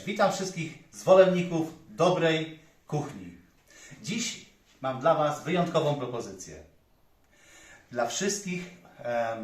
Witam wszystkich zwolenników dobrej kuchni. Dziś mam dla Was wyjątkową propozycję. Dla wszystkich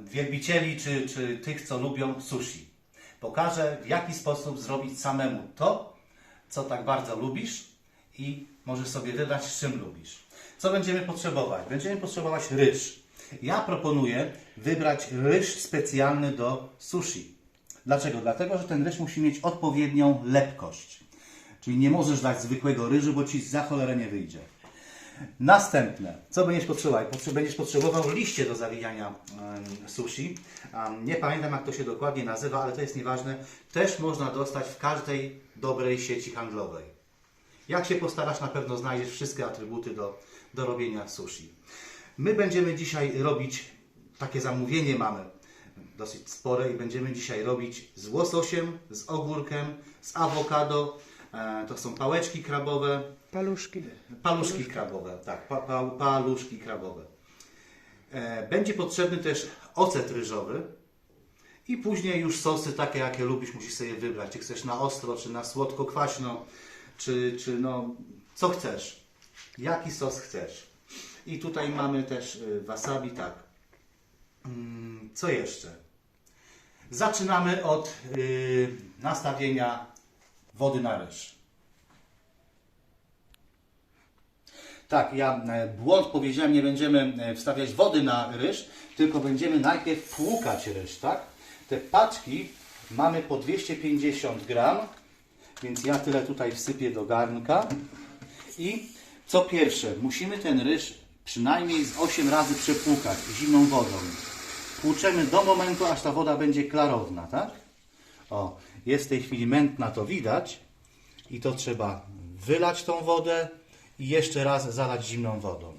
wielbicieli czy tych, co lubią sushi. Pokażę, w jaki sposób zrobić samemu to, co tak bardzo lubisz i możesz sobie wybrać, z czym lubisz. Co będziemy potrzebować? Będziemy potrzebować ryż. Ja proponuję wybrać ryż specjalny do sushi. Dlaczego? Dlatego, że ten ryż musi mieć odpowiednią lepkość. Czyli nie możesz dać zwykłego ryżu, bo Ci za cholerę nie wyjdzie. Następne. Co będziesz potrzebował? Będziesz potrzebował liście do zawijania sushi. Nie pamiętam, jak to się dokładnie nazywa, ale to jest nieważne. Też można dostać w każdej dobrej sieci handlowej. Jak się postarasz, na pewno znajdziesz wszystkie atrybuty do robienia sushi. My będziemy dzisiaj robić, takie zamówienie mamy dosyć spore i będziemy dzisiaj robić z łososiem, z ogórkiem, z awokado. To są pałeczki krabowe. Paluszki krabowe, tak, paluszki krabowe. Będzie potrzebny też ocet ryżowy i później już sosy takie, jakie lubisz, musisz sobie wybrać. Czy chcesz na ostro, czy na słodko-kwaśno, czy no, co chcesz. Jaki sos chcesz. I tutaj mamy też wasabi, tak. Co jeszcze? Zaczynamy od nastawienia wody na ryż. Tak, ja błąd powiedziałem, nie będziemy wstawiać wody na ryż, tylko będziemy najpierw płukać ryż, tak? Te paczki mamy po 250 gram, więc ja tyle tutaj wsypię do garnka. I co pierwsze, musimy ten ryż przynajmniej z 8 razy przepłukać zimną wodą. Płuczemy do momentu, aż ta woda będzie klarowna, tak? O, jest w tej chwili mętna, to widać. I to trzeba wylać tą wodę i jeszcze raz zalać zimną wodą.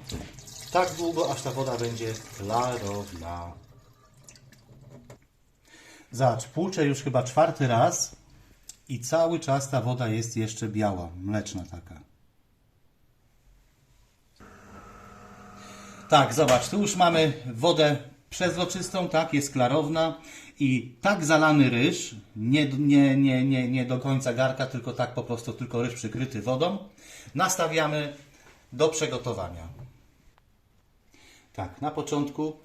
Tak długo, aż ta woda będzie klarowna. Zobacz, płuczę już chyba 4. raz i cały czas ta woda jest jeszcze biała, mleczna taka. Tak, zobacz, tu już mamy wodę przezroczystą, tak, jest klarowna i tak zalany ryż, nie do końca garka, tylko tak po prostu, tylko ryż przykryty wodą, nastawiamy do przygotowania. Tak, na początku,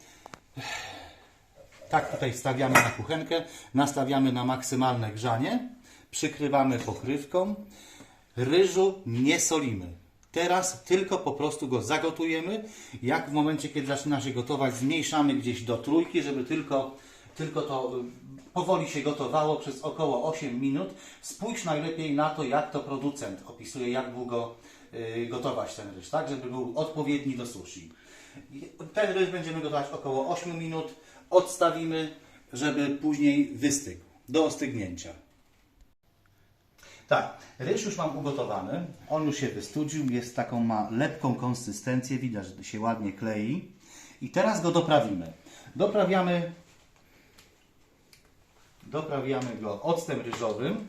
tak tutaj stawiamy na kuchenkę, nastawiamy na maksymalne grzanie, przykrywamy pokrywką, ryżu nie solimy. Teraz tylko po prostu go zagotujemy. Jak w momencie, kiedy zaczyna się gotować, zmniejszamy gdzieś do 3, żeby tylko to powoli się gotowało przez około 8 minut. Spójrz najlepiej na to, jak to producent opisuje, jak długo gotować ten ryż, tak, żeby był odpowiedni do sushi. Ten ryż będziemy gotować około 8 minut. Odstawimy, żeby później wystygł, do ostygnięcia. Tak, ryż już mam ugotowany, on już się wystudził, jest taką, ma lepką konsystencję, widać, że się ładnie klei. I teraz go doprawimy. Doprawiamy go octem ryżowym.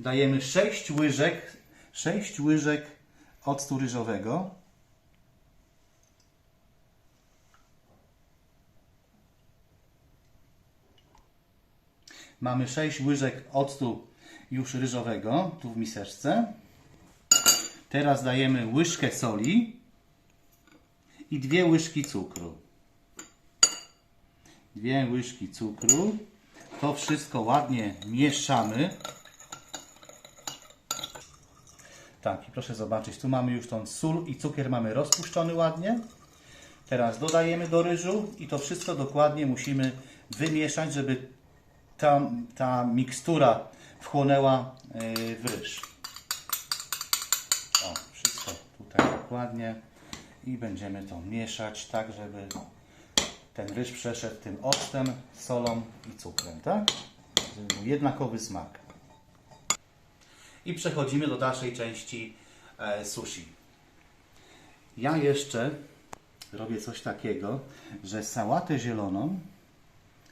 Dajemy 6 łyżek octu ryżowego. Mamy 6 łyżek octu już ryżowego, tu w miseczce. Teraz dajemy łyżkę soli i 2 łyżki cukru. 2 łyżki cukru. To wszystko ładnie mieszamy. Tak, i proszę zobaczyć, tu mamy już tą sól i cukier mamy rozpuszczony ładnie. Teraz dodajemy do ryżu i to wszystko dokładnie musimy wymieszać, żeby ta mikstura wchłonęła w ryż. O, wszystko tutaj dokładnie i będziemy to mieszać tak, żeby ten ryż przeszedł tym octem, solą i cukrem, tak? Żeby był jednakowy smak. I przechodzimy do dalszej części sushi. Ja jeszcze robię coś takiego, że sałatę zieloną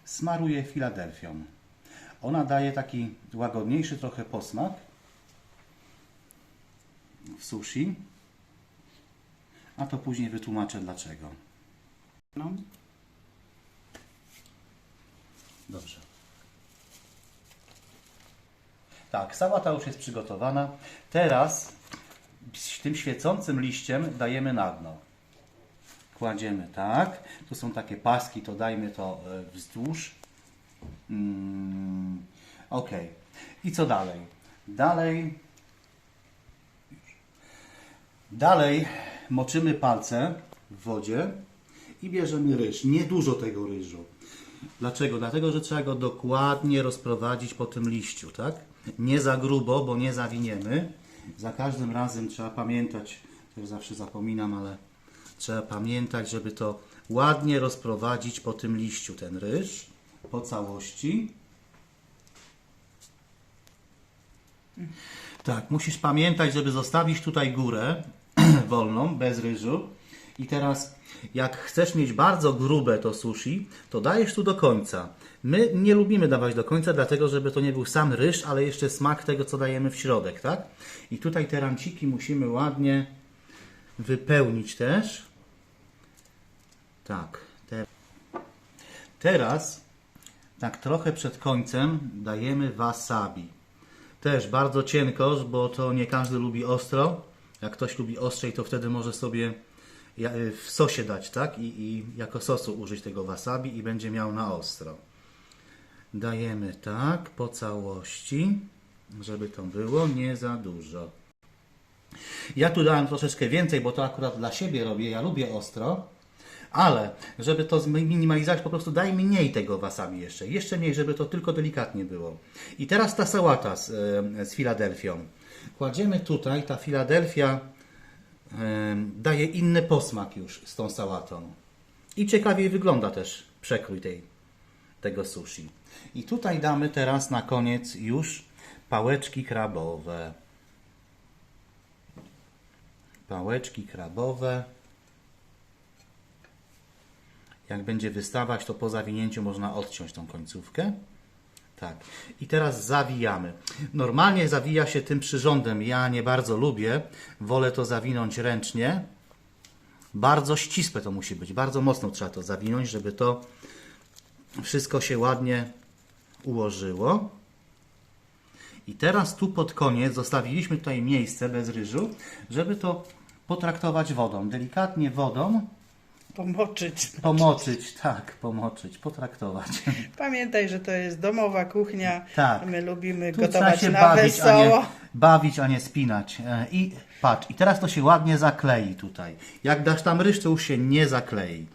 smaruję Filadelfią. Ona daje taki łagodniejszy trochę posmak w sushi, a to później wytłumaczę dlaczego. No. Dobrze. Tak, sałata już jest przygotowana. Teraz z tym świecącym liściem dajemy na dno. Kładziemy tak. Tu są takie paski, to dajmy to wzdłuż. Ok. I co dalej? Dalej moczymy palce w wodzie i bierzemy ryż. Niedużo tego ryżu. Dlaczego? Dlatego, że trzeba go dokładnie rozprowadzić po tym liściu, tak? Nie za grubo, bo nie zawiniemy. Za każdym razem trzeba pamiętać, też zawsze zapominam, ale trzeba pamiętać, żeby to ładnie rozprowadzić po tym liściu, ten ryż, po całości. Tak, musisz pamiętać, żeby zostawić tutaj górę wolną, bez ryżu. I teraz, jak chcesz mieć bardzo grube to sushi, to dajesz tu do końca. My nie lubimy dawać do końca, dlatego żeby to nie był sam ryż, ale jeszcze smak tego, co dajemy w środek, tak? I tutaj te ranciki musimy ładnie wypełnić też. Tak. Teraz, tak trochę przed końcem, dajemy wasabi. Też bardzo cienko, bo to nie każdy lubi ostro. Jak ktoś lubi ostrzej, to wtedy może sobie w sosie dać, tak? I jako sosu użyć tego wasabi i będzie miał na ostro. Dajemy tak po całości, żeby to było nie za dużo. Ja tu dałem troszeczkę więcej, bo to akurat dla siebie robię. Ja lubię ostro, ale żeby to zminimalizować, po prostu daj mniej tego wasabi jeszcze. Jeszcze mniej, żeby to tylko delikatnie było. I teraz ta sałata z Filadelfią. Kładziemy tutaj, ta Filadelfia daje inny posmak już z tą sałatą. I ciekawiej wygląda też przekrój tego sushi. I tutaj damy teraz na koniec już pałeczki krabowe. Pałeczki krabowe. Jak będzie wystawać, to po zawinięciu można odciąć tą końcówkę. Tak. I teraz zawijamy. Normalnie zawija się tym przyrządem. Ja nie bardzo lubię. Wolę to zawinąć ręcznie. Bardzo ścisłe to musi być. Bardzo mocno trzeba to zawinąć, żeby to wszystko się ładnie ułożyło. I teraz tu pod koniec zostawiliśmy tutaj miejsce bez ryżu, żeby to potraktować wodą. Delikatnie wodą. Pomoczyć, potraktować. Pamiętaj, że to jest domowa kuchnia. Tak. My lubimy Tu gotować trzeba się na wesoło. bawić, a nie spinać. I patrz, i teraz to się ładnie zaklei tutaj. Jak dasz tam ryż, to już się nie zaklei.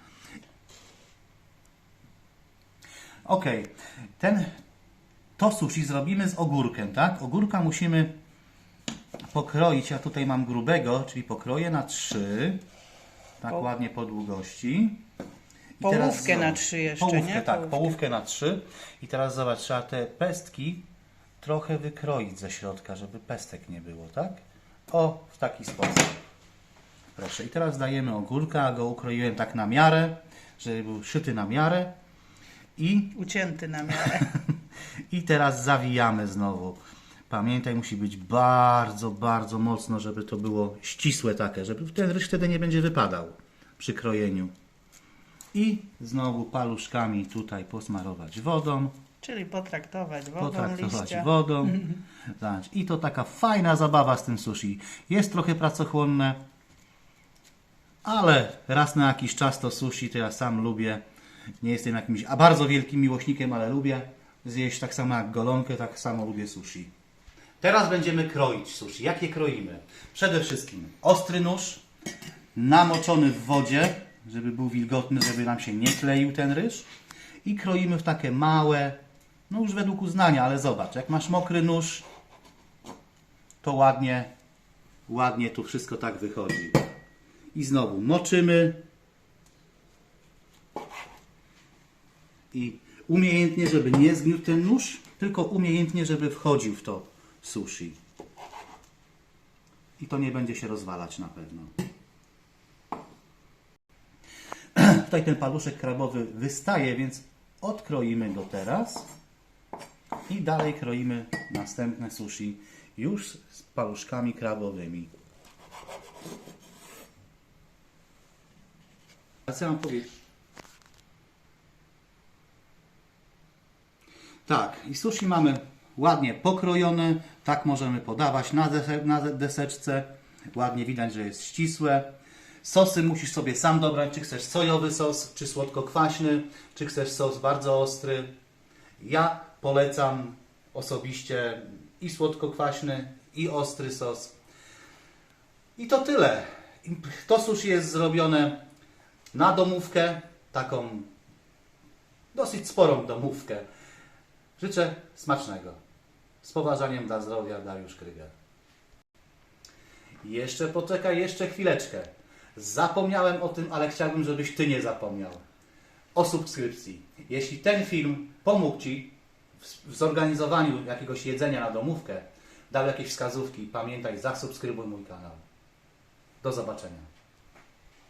Ok, to sushi zrobimy z ogórkiem, tak? Ogórka musimy pokroić. Ja tutaj mam grubego, czyli pokroję na 3. Tak ładnie po długości. I Połówkę na 3 jeszcze, połówkę, nie? tak, połówkę na 3. I teraz zobacz, trzeba te pestki trochę wykroić ze środka, żeby pestek nie było, tak? O, w taki sposób. Proszę. I teraz dajemy ogórka, a go ukroiłem tak na miarę, żeby był szyty na miarę. I ucięty na miarę. I teraz zawijamy znowu. Pamiętaj, musi być bardzo, bardzo mocno, żeby to było ścisłe takie, żeby ten ryż wtedy nie będzie wypadał przy krojeniu. I znowu paluszkami tutaj posmarować wodą. Czyli potraktować liścia. wodą. I to taka fajna zabawa z tym sushi. Jest trochę pracochłonne, ale raz na jakiś czas to sushi to ja sam lubię. Nie jestem jakimś bardzo wielkim miłośnikiem, ale lubię zjeść tak samo jak golonkę, tak samo lubię sushi. Teraz będziemy kroić sushi. Jak je kroimy? Przede wszystkim ostry nóż, namoczony w wodzie, żeby był wilgotny, żeby nam się nie kleił ten ryż. I kroimy w takie małe, no już według uznania, ale zobacz, jak masz mokry nóż, to ładnie tu wszystko tak wychodzi. I znowu moczymy. I umiejętnie, żeby nie zgniótł ten nóż, tylko umiejętnie, żeby wchodził w to sushi. I to nie będzie się rozwalać na pewno. Tutaj ten paluszek krabowy wystaje, więc odkroimy go teraz. I dalej kroimy następne sushi już z paluszkami krabowymi. A co mam powiedzieć? Tak, i sushi mamy ładnie pokrojony, tak możemy podawać na deseczce. Ładnie widać, że jest ścisłe. Sosy musisz sobie sam dobrać, czy chcesz sojowy sos, czy słodko-kwaśny, czy chcesz sos bardzo ostry. Ja polecam osobiście i słodko-kwaśny, i ostry sos. I to tyle. To sushi jest zrobione na domówkę, taką dosyć sporą domówkę. Życzę smacznego. Z poważaniem dla zdrowia, Dariusz Kryger. Jeszcze poczekaj, jeszcze chwileczkę. Zapomniałem o tym, ale chciałbym, żebyś Ty nie zapomniał. O subskrypcji. Jeśli ten film pomógł Ci w zorganizowaniu jakiegoś jedzenia na domówkę, dał jakieś wskazówki, pamiętaj, zasubskrybuj mój kanał. Do zobaczenia.